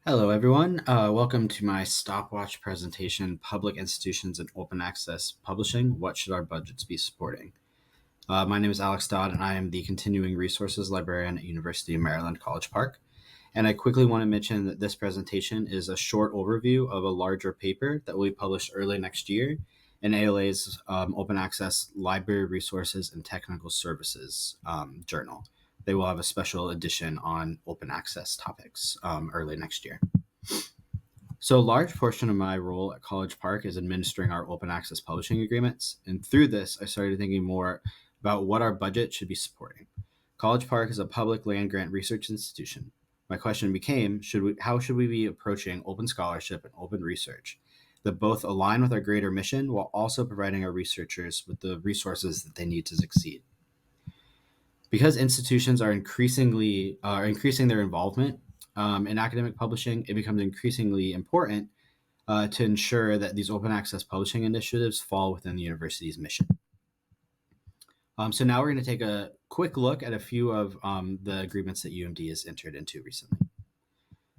Hello, everyone. Welcome to my Stopwatch presentation, Public Institutions and Open Access Publishing, What Should Our Budgets Be Supporting? My name is Alex Dodd, and I am the Continuing Resources Librarian at University of Maryland, College Park. And I quickly want to mention that this presentation is a short overview of a larger paper that will be published early next year in ALA's Open Access Library Resources and Technical Services journal. They will have a special edition on open access topics early next year. So a large portion of my role at College Park is administering our open access publishing agreements. And through this, I started thinking more about what our budget should be supporting. College Park is a public land grant research institution. My question became, how should we be approaching open scholarship and open research that both align with our greater mission while also providing our researchers with the resources that they need to succeed? Because institutions are increasing their involvement in academic publishing, it becomes increasingly important to ensure that these open access publishing initiatives fall within the university's mission. So now we're going to take a quick look at a few of the agreements that UMD has entered into recently.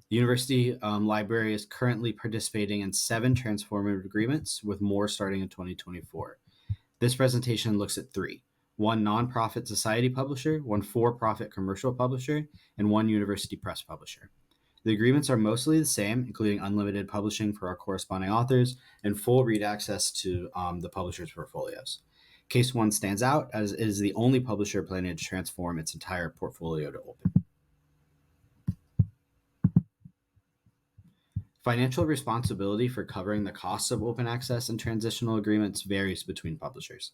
The university library is currently participating in 7 transformative agreements, with more starting in 2024. This presentation looks at 3. 1 nonprofit society publisher, 1 for-profit commercial publisher, and 1 university press publisher. The agreements are mostly the same, including unlimited publishing for our corresponding authors and full read access to the publisher's portfolios. Case 1 stands out as it is the only publisher planning to transform its entire portfolio to open. Financial responsibility for covering the costs of open access and transitional agreements varies between publishers.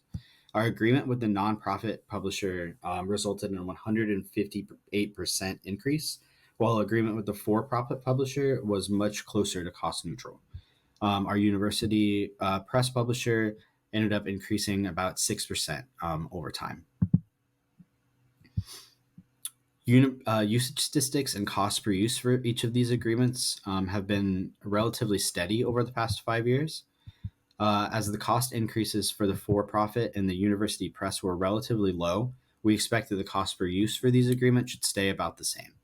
Our agreement with the nonprofit publisher resulted in a 158% increase, while agreement with the for-profit publisher was much closer to cost neutral. Our university press publisher ended up increasing about 6% over time. Usage statistics and cost per use for each of these agreements have been relatively steady over the past 5 years. As the cost increases for the for-profit and the university press were relatively low, we expect that the cost per use for these agreements should stay about the same.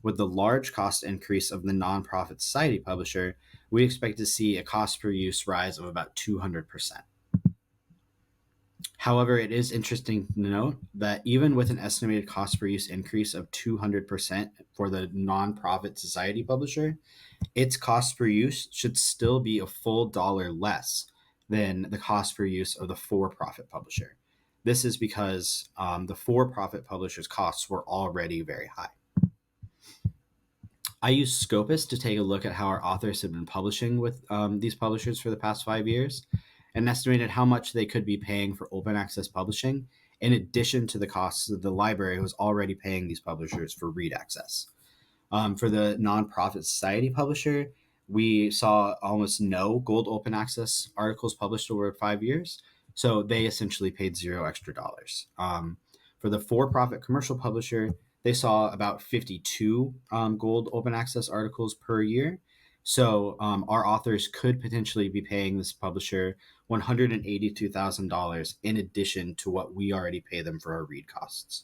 With the large cost increase of the nonprofit society publisher, we expect to see a cost per use rise of about 200%. However, it is interesting to note that even with an estimated cost per use increase of 200% for the nonprofit society publisher, its cost per use should still be a full dollar less than the cost per use of the for-profit publisher. This is because the for-profit publisher's costs were already very high. I used Scopus to take a look at how our authors have been publishing with these publishers for the past 5 years and estimated how much they could be paying for open access publishing in addition to the costs that the library was already paying these publishers for read access. For the nonprofit society publisher, we saw almost no gold open access articles published over 5 years, so they essentially paid $0 extra. For the for-profit commercial publisher, they saw about 52 gold open access articles per year. So our authors could potentially be paying this publisher $182,000 in addition to what we already pay them for our read costs.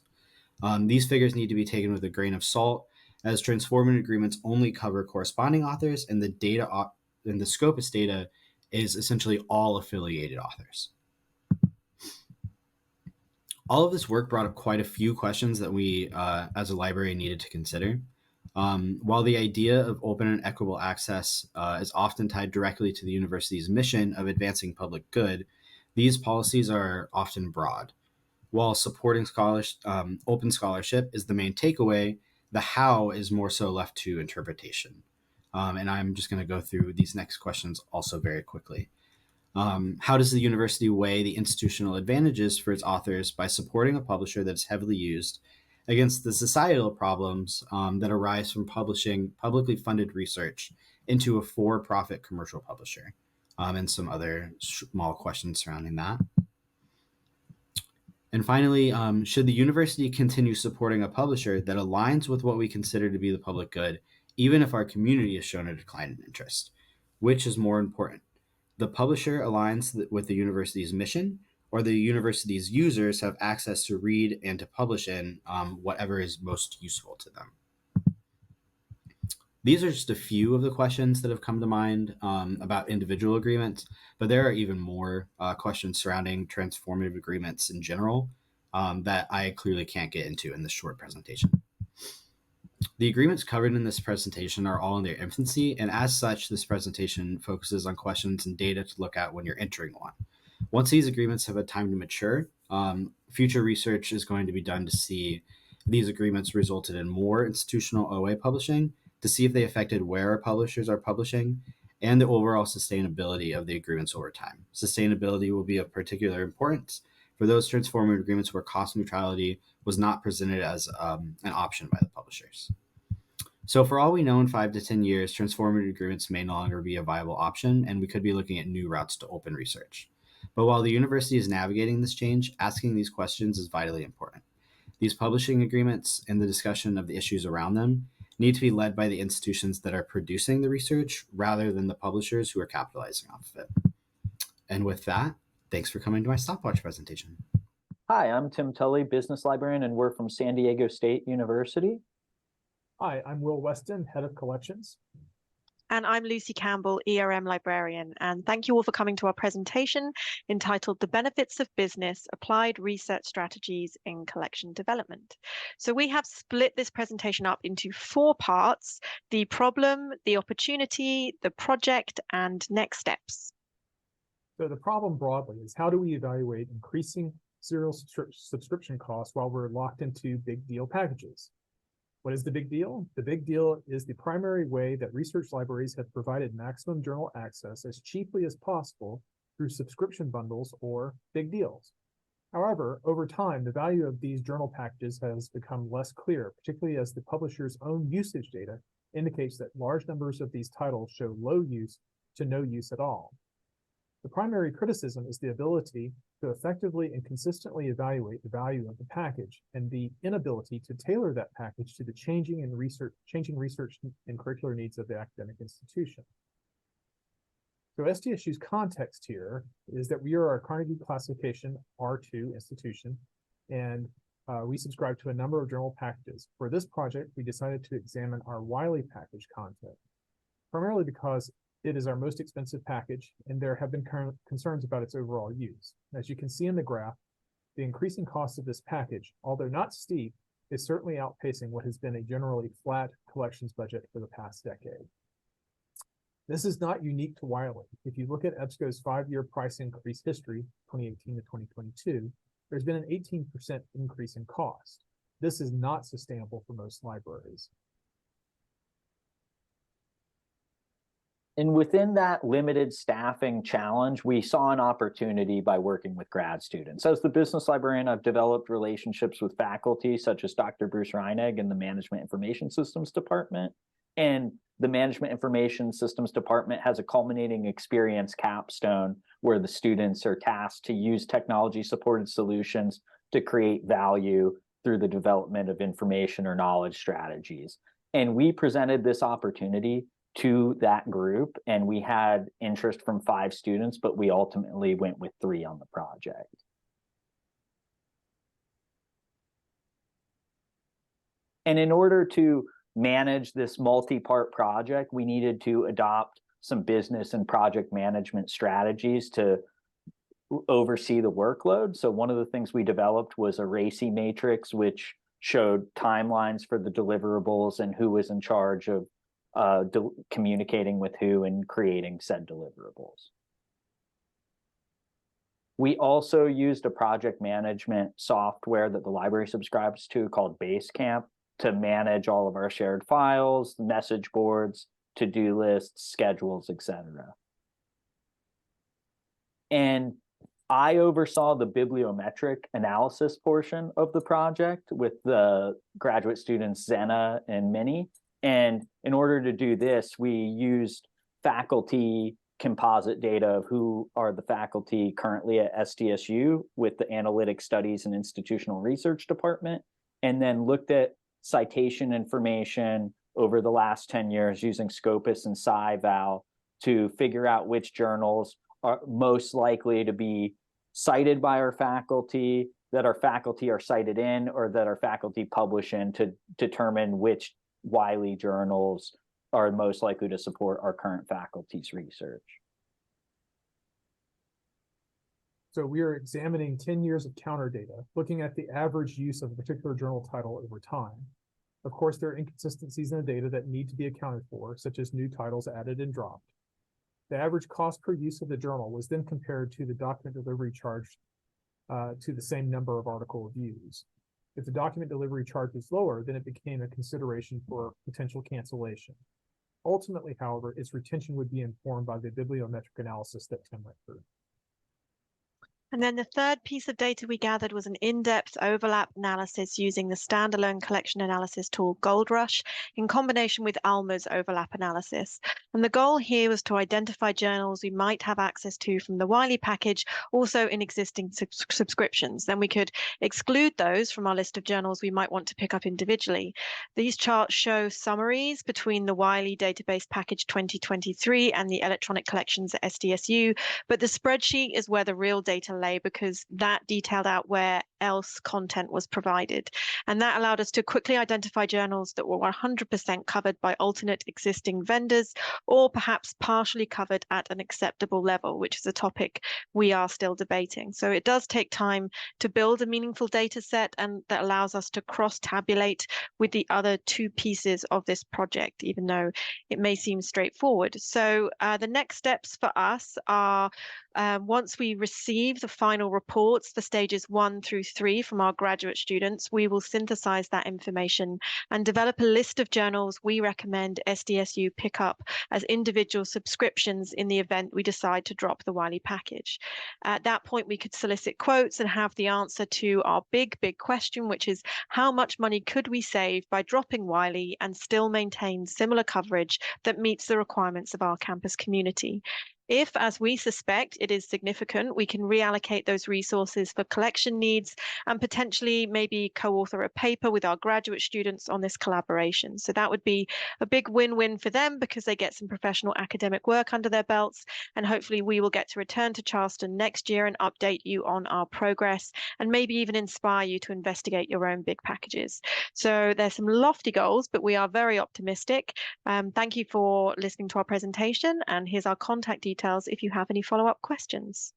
These figures need to be taken with a grain of salt, as transformative agreements only cover corresponding authors, and the data and the Scopus data is essentially all affiliated authors. All of this work brought up quite a few questions that we, as a library, needed to consider. While the idea of open and equitable access is often tied directly to the university's mission of advancing public good, these policies are often broad. While supporting open scholarship is the main takeaway, the how is more so left to interpretation. And I'm just going to go through these next questions also very quickly. How does the university weigh the institutional advantages for its authors by supporting a publisher that is heavily used against the societal problems that arise from publishing publicly funded research into a for-profit commercial publisher? And some other small questions surrounding that. And finally, should the university continue supporting a publisher that aligns with what we consider to be the public good, even if our community has shown a decline in interest? Which is more important? The publisher aligns with the university's mission, or the university's users have access to read and to publish in whatever is most useful to them. These are just a few of the questions that have come to mind about individual agreements, but there are even more questions surrounding transformative agreements in general that I clearly can't get into in this short presentation. The agreements covered in this presentation are all in their infancy, and as such, this presentation focuses on questions and data to look at when you're entering one. Once these agreements have had time to mature, future research is going to be done to see if these agreements resulted in more institutional OA publishing, to see if they affected where our publishers are publishing, and the overall sustainability of the agreements over time. Sustainability will be of particular importance for those transformative agreements where cost neutrality was not presented as an option by the publishers. So for all we know, in 5 to 10 years, transformative agreements may no longer be a viable option, and we could be looking at new routes to open research. But while the university is navigating this change, asking these questions is vitally important. These publishing agreements and the discussion of the issues around them need to be led by the institutions that are producing the research rather than the publishers who are capitalizing off of it. And with that, thanks for coming to my Stopwatch presentation. Hi, I'm Tim Tully, business librarian, and we're from San Diego State University. Hi, I'm Will Weston, head of collections. And I'm Lucy Campbell, ERM librarian, and thank you all for coming to our presentation entitled The Benefits of Business, Applied Research Strategies in Collection Development. So we have split this presentation up into 4 parts: the problem, the opportunity, the project, and next steps. So the problem broadly is, how do we evaluate increasing serial subscription costs while we're locked into big deal packages? What is the big deal? The big deal is the primary way that research libraries have provided maximum journal access as cheaply as possible through subscription bundles or big deals. However, over time, the value of these journal packages has become less clear, particularly as the publisher's own usage data indicates that large numbers of these titles show low use to no use at all. The primary criticism is the ability to effectively and consistently evaluate the value of the package and the inability to tailor that package to the changing research and curricular needs of the academic institution. So SDSU's context here is that we are a Carnegie classification R2 institution, and we subscribe to a number of journal packages. For this project, we decided to examine our Wiley package content, primarily because it is our most expensive package, and there have been concerns about its overall use. As you can see in the graph, the increasing cost of this package, although not steep, is certainly outpacing what has been a generally flat collections budget for the past decade. This is not unique to Wiley. If you look at EBSCO's 5-year price increase history, 2018 to 2022, there's been an 18% increase in cost. This is not sustainable for most libraries. And within that limited staffing challenge, we saw an opportunity by working with grad students. As the business librarian, I've developed relationships with faculty such as Dr. Bruce Reinig in the Management Information Systems Department. And the Management Information Systems Department has a culminating experience capstone where the students are tasked to use technology-supported solutions to create value through the development of information or knowledge strategies. And we presented this opportunity to that group, and we had interest from 5 students, but we ultimately went with 3 on the project. And in order to manage this multi-part project, we needed to adopt some business and project management strategies to oversee the workload. So one of the things we developed was a RACI matrix, which showed timelines for the deliverables and who was in charge of communicating with who and creating said deliverables. We also used a project management software that the library subscribes to called Basecamp to manage all of our shared files, message boards, to-do lists, schedules, etc. And I oversaw the bibliometric analysis portion of the project with the graduate students Zena and Minnie. And in order to do this, we used faculty composite data of who are the faculty currently at SDSU with the Analytic Studies and Institutional Research Department, and then looked at citation information over the last 10 years using Scopus and SciVal to figure out which journals are most likely to be cited by our faculty, that our faculty are cited in, or that our faculty publish in, to determine which Wiley journals are most likely to support our current faculty's research. So we are examining 10 years of counter data, looking at the average use of a particular journal title over time. Of course, there are inconsistencies in the data that need to be accounted for, such as new titles added and dropped. The average cost per use of the journal was then compared to the document delivery charge to the same number of article views. If the document delivery charge was lower, then it became a consideration for potential cancellation. Ultimately, however, its retention would be informed by the bibliometric analysis that Tim went through. And then the third piece of data we gathered was an in-depth overlap analysis using the standalone collection analysis tool GoldRush in combination with Alma's overlap analysis. And the goal here was to identify journals we might have access to from the Wiley package, also in existing subscriptions. Then we could exclude those from our list of journals we might want to pick up individually. These charts show summaries between the Wiley database package 2023 and the electronic collections at SDSU, but the spreadsheet is where the real data lay, because that detailed out where else content was provided. And that allowed us to quickly identify journals that were 100% covered by alternate existing vendors, or perhaps partially covered at an acceptable level, which is a topic we are still debating. So it does take time to build a meaningful data set, and that allows us to cross-tabulate with the other two pieces of this project, even though it may seem straightforward. So the next steps for us are, once we receive the final reports for stages 1 through 3 from our graduate students, we will synthesize that information and develop a list of journals we recommend SDSU pick up as individual subscriptions in the event we decide to drop the Wiley package. At that point, we could solicit quotes and have the answer to our big question, which is how much money could we save by dropping Wiley and still maintain similar coverage that meets the requirements of our campus community. If, as we suspect, it is significant, we can reallocate those resources for collection needs and potentially maybe co-author a paper with our graduate students on this collaboration. So that would be a big win-win for them, because they get some professional academic work under their belts, and hopefully we will get to return to Charleston next year and update you on our progress, and maybe even inspire you to investigate your own big packages. So there's some lofty goals, but we are very optimistic. Thank you for listening to our presentation, and here's our contact details if you have any follow-up questions.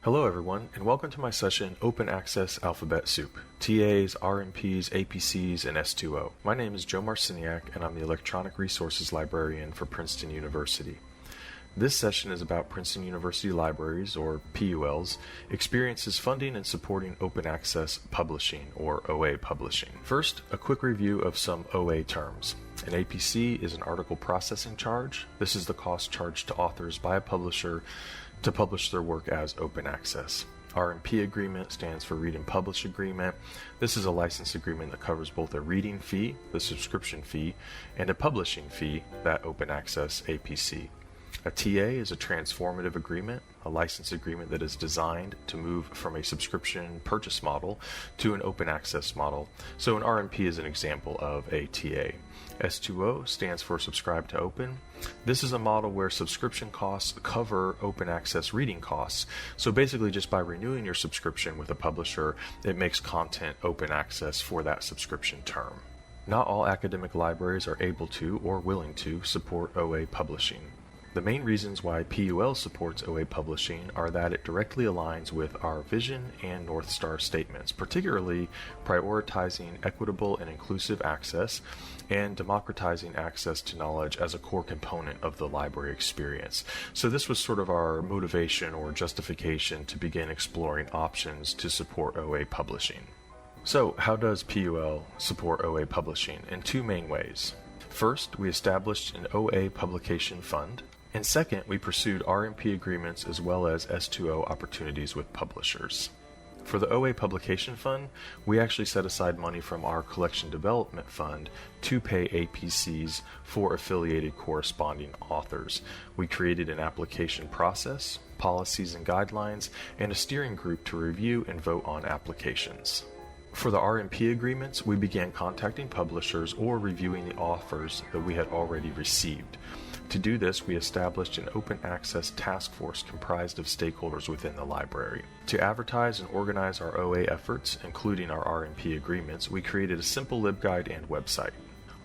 Hello everyone, and welcome to my session, Open Access Alphabet Soup, TAs, RMPs, APCs, and S2O. My name is Joe Marciniak, and I'm the Electronic Resources Librarian for Princeton University. This session is about Princeton University Libraries, or PULs, experiences funding and supporting open access publishing, or OA publishing. First, a quick review of some OA terms. An APC is an article processing charge. This is the cost charged to authors by a publisher to publish their work as open access. RMP agreement stands for Read and Publish Agreement. This is a license agreement that covers both a reading fee, the subscription fee, and a publishing fee, that open access APC. A TA is a transformative agreement, a license agreement that is designed to move from a subscription purchase model to an open access model. So an RMP is an example of a TA. S2O stands for Subscribe to Open. This is a model where subscription costs cover open access reading costs. So basically, just by renewing your subscription with a publisher, it makes content open access for that subscription term. Not all academic libraries are able to or willing to support OA publishing. The main reasons why PUL supports OA publishing are that it directly aligns with our vision and North Star statements, particularly prioritizing equitable and inclusive access and democratizing access to knowledge as a core component of the library experience. So this was sort of our motivation or justification to begin exploring options to support OA publishing. So how does PUL support OA publishing? In two main ways. First, we established an OA publication fund. And second, we pursued RMP agreements as well as S2O opportunities with publishers. For the OA Publication Fund, we actually set aside money from our Collection Development Fund to pay APCs for affiliated corresponding authors. We created an application process, policies and guidelines, and a steering group to review and vote on applications. For the RMP agreements, we began contacting publishers or reviewing the offers that we had already received. To do this, we established an open access task force comprised of stakeholders within the library. To advertise and organize our OA efforts, including our RMP agreements, we created a simple LibGuide and website.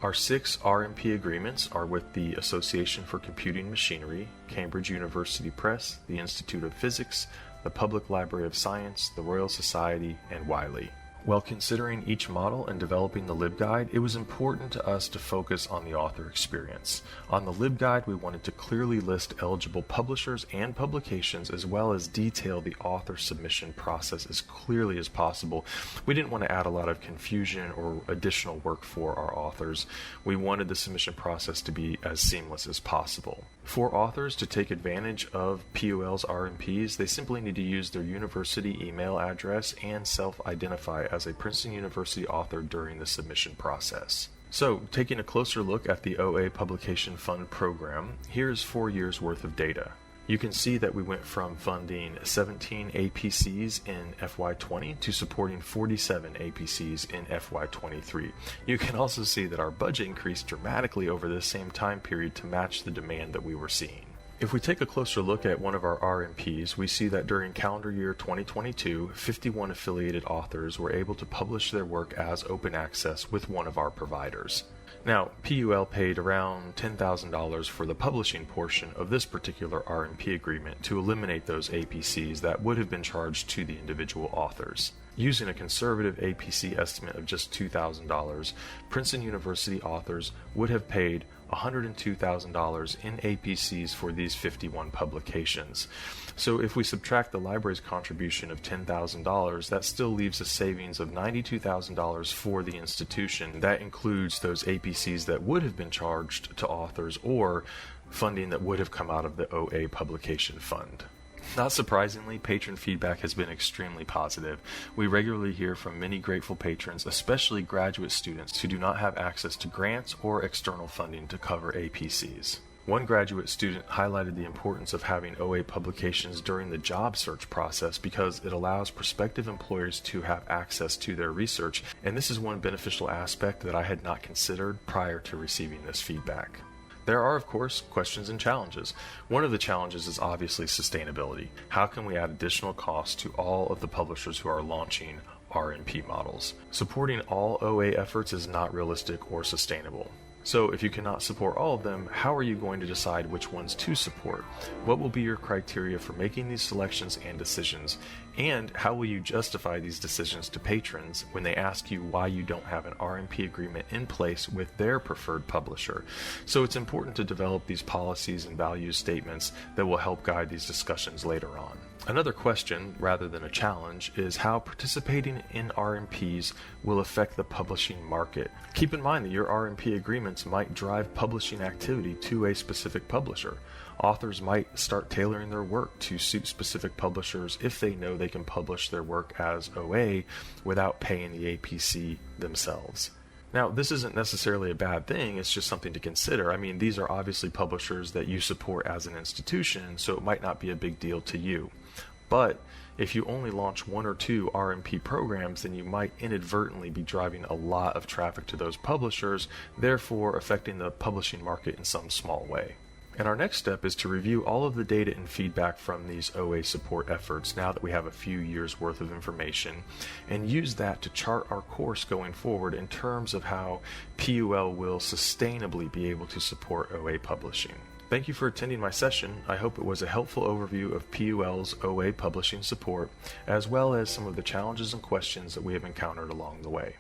Our 6 RMP agreements are with the Association for Computing Machinery, Cambridge University Press, the Institute of Physics, the Public Library of Science, the Royal Society, and Wiley. While considering each model and developing the LibGuide, it was important to us to focus on the author experience. On the LibGuide, we wanted to clearly list eligible publishers and publications, as well as detail the author submission process as clearly as possible. We didn't want to add a lot of confusion or additional work for our authors. We wanted the submission process to be as seamless as possible. For authors to take advantage of PUL's RMPs, they simply need to use their university email address and self-identify as a Princeton University author during the submission process. So, taking a closer look at the OA Publication Fund program, here's 4 years worth of data. You can see that we went from funding 17 APCs in FY20 to supporting 47 APCs in FY23. You can also see that our budget increased dramatically over this same time period to match the demand that we were seeing. If we take a closer look at one of our RMPs, we see that during calendar year 2022, 51 affiliated authors were able to publish their work as open access with one of our providers. Now, PUL paid around $10,000 for the publishing portion of this particular RMP agreement to eliminate those APCs that would have been charged to the individual authors. Using a conservative APC estimate of just $2,000, Princeton University authors would have paid $102,000 in APCs for these 51 publications. So if we subtract the library's contribution of $10,000, that still leaves a savings of $92,000 for the institution. That includes those APCs that would have been charged to authors or funding that would have come out of the OA Publication Fund. Not surprisingly, patron feedback has been extremely positive. We regularly hear from many grateful patrons, especially graduate students who do not have access to grants or external funding to cover APCs. One graduate student highlighted the importance of having OA publications during the job search process because it allows prospective employers to have access to their research, and this is one beneficial aspect that I had not considered prior to receiving this feedback. There are, of course, questions and challenges. One of the challenges is obviously sustainability. How can we add additional costs to all of the publishers who are launching RMP models? Supporting all OA efforts is not realistic or sustainable. So if you cannot support all of them, how are you going to decide which ones to support? What will be your criteria for making these selections and decisions? And how will you justify these decisions to patrons when they ask you why you don't have an RMP agreement in place with their preferred publisher? So it's important to develop these policies and value statements that will help guide these discussions later on. Another question, rather than a challenge, is how participating in RMPs will affect the publishing market. Keep in mind that your RMP agreements might drive publishing activity to a specific publisher. Authors might start tailoring their work to suit specific publishers if they know they can publish their work as OA without paying the APC themselves. Now, this isn't necessarily a bad thing, it's just something to consider. I mean, these are obviously publishers that you support as an institution, so it might not be a big deal to you. But if you only launch 1 or 2 RMP programs, then you might inadvertently be driving a lot of traffic to those publishers, therefore affecting the publishing market in some small way. And our next step is to review all of the data and feedback from these OA support efforts now that we have a few years worth of information, and use that to chart our course going forward in terms of how PUL will sustainably be able to support OA publishing. Thank you for attending my session. I hope it was a helpful overview of PUL's OA publishing support, as well as some of the challenges and questions that we have encountered along the way.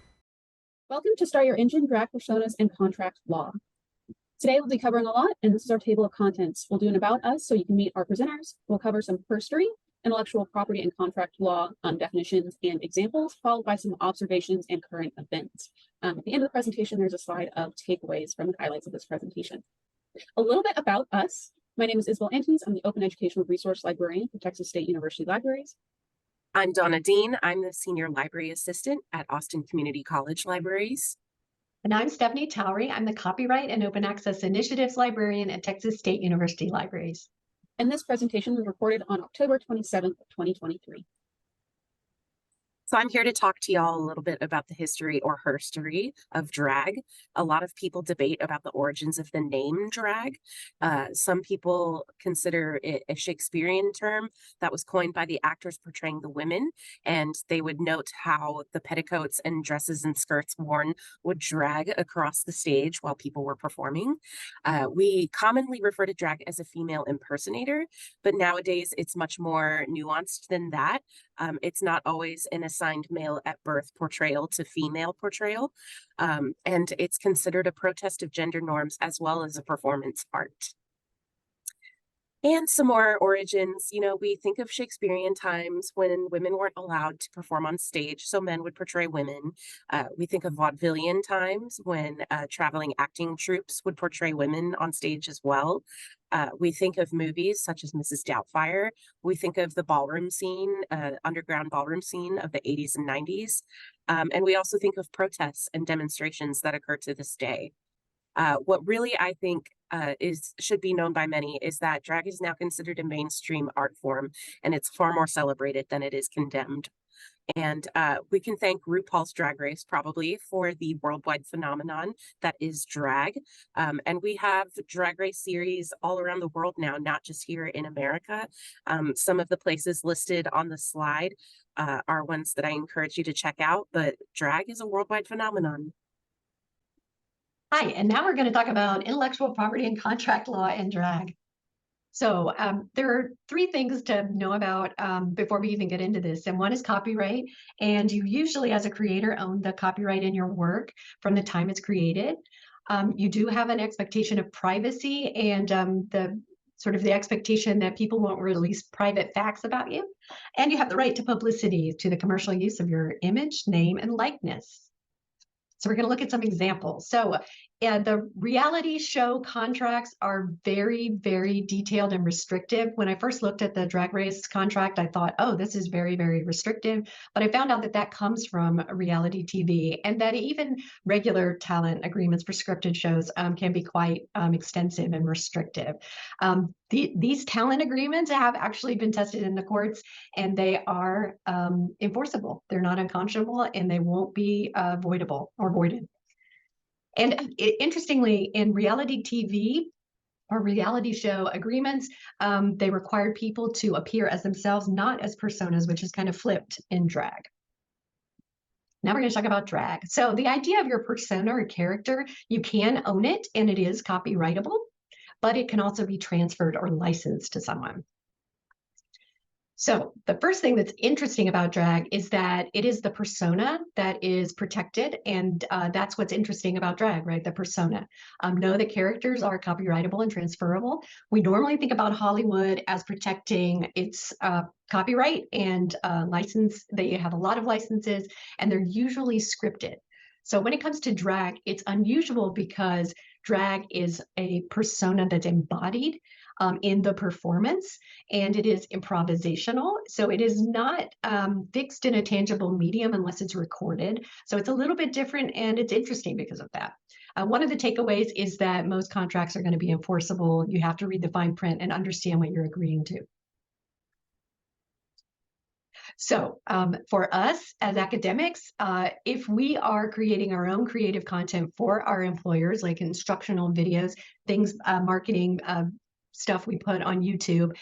Welcome to Start Your Engine, Drag Personas, and Contract Law. Today we'll be covering a lot, and this is our table of contents. We'll do an about us so you can meet our presenters. We'll cover some history, intellectual property and contract law definitions and examples, followed by some observations and current events. At the end of the presentation, there's a slide of takeaways from the highlights of this presentation. A little bit about us. My name is Isabel Antes. I'm the Open Educational Resource Librarian for Texas State University Libraries. I'm Donna Dean. I'm the Senior Library Assistant at Austin Community College Libraries. And I'm Stephanie Towery. I'm the Copyright and Open Access Initiatives Librarian at Texas State University Libraries. And this presentation was recorded on October 27th, 2023. So I'm here to talk to y'all a little bit about the history or herstory of drag. A lot of people debate about the origins of the name drag. Some people consider it a Shakespearean term that was coined by the actors portraying the women, and they would note how the petticoats and dresses and skirts worn would drag across the stage while people were performing. We commonly refer to drag as a female impersonator, but nowadays it's much more nuanced than that. It's not always an assigned male at birth portrayal to female portrayal. And it's considered a protest of gender norms as well as a performance art. And some more origins, we think of Shakespearean times when women weren't allowed to perform on stage, so men would portray women. We think of vaudevillian times when traveling acting troupes would portray women on stage as well. We think of movies such as Mrs. Doubtfire. We think of the ballroom scene, underground ballroom scene of the 80s and 90s. And we also think of protests and demonstrations that occur to this day. What really I think should be known by many is that drag is now considered a mainstream art form, and it's far more celebrated than it is condemned. And we can thank RuPaul's Drag Race probably for the worldwide phenomenon that is drag. And we have Drag Race series all around the world now, not just here in America. Some of the places listed on the slide are ones that I encourage you to check out, but drag is a worldwide phenomenon. Hi, and now we're going to talk about intellectual property and contract law and drag. So there are three things to know about before we even get into this. And one is copyright. And you usually, as a creator, own the copyright in your work from the time it's created. You do have an expectation of privacy and the expectation that people won't release private facts about you. And you have the right to publicity to the commercial use of your image, name, and likeness. So we're going to look at some examples. So the reality show contracts are very, very detailed and restrictive. When I first looked at the Drag Race contract, I thought, oh, this is very, very restrictive. But I found out that that comes from reality TV, and that even regular talent agreements for scripted shows can be quite extensive and restrictive. These talent agreements have actually been tested in the courts, and they are enforceable. They're not unconscionable, and they won't be voidable or voided. And interestingly, in reality TV or reality show agreements, they required people to appear as themselves, not as personas, which is kind of flipped in drag. Now we're going to talk about drag. So the idea of your persona or character, you can own it, and it is copyrightable, but it can also be transferred or licensed to someone. So the first thing that's interesting about drag is that it is the persona that is protected, and that's what's interesting about drag, right? The persona. No, the characters are copyrightable and transferable. We normally think about Hollywood as protecting its copyright and license. They have a lot of licenses, and they're usually scripted. So when it comes to drag, it's unusual because drag is a persona that's embodied in the performance, and it is improvisational. So it is not fixed in a tangible medium unless it's recorded. So it's a little bit different, and it's interesting because of that. One of the takeaways is that most contracts are going to be enforceable. You have to read the fine print and understand what you're agreeing to. So for us as academics, if we are creating our own creative content for our employers, like instructional videos, things, marketing, stuff we put on YouTube,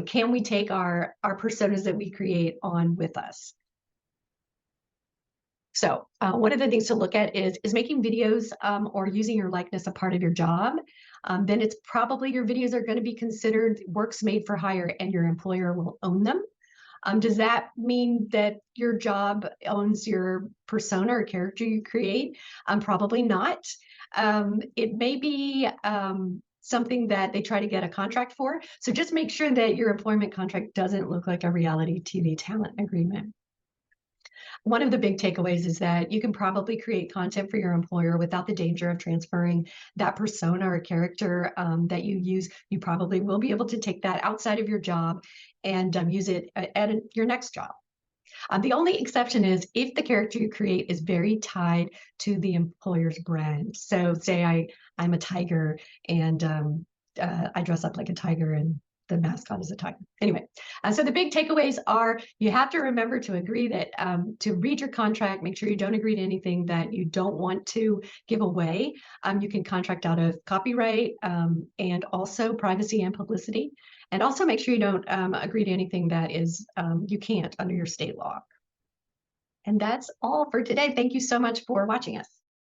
can we take our personas that we create on with us? So one of the things to look at is making videos or using your likeness a part of your job. Then it's probably your videos are going to be considered works made for hire, and your employer will own them. Does that mean that your job owns your persona or character you create? Probably not. It may be something that they try to get a contract for. So just make sure that your employment contract doesn't look like a reality TV talent agreement. One of the big takeaways is that you can probably create content for your employer without the danger of transferring that persona or character that you use. You probably will be able to take that outside of your job and use it at your next job. The only exception is if the character you create is very tied to the employer's brand. So say I'm a tiger, and I dress up like a tiger and the mascot is a tiger. Anyway, so the big takeaways are you have to remember to agree that to read your contract, make sure you don't agree to anything that you don't want to give away. You can contract out of copyright and also privacy and publicity. And also make sure you don't agree to anything that is you can't under your state law. And that's all for today. Thank you so much for watching us.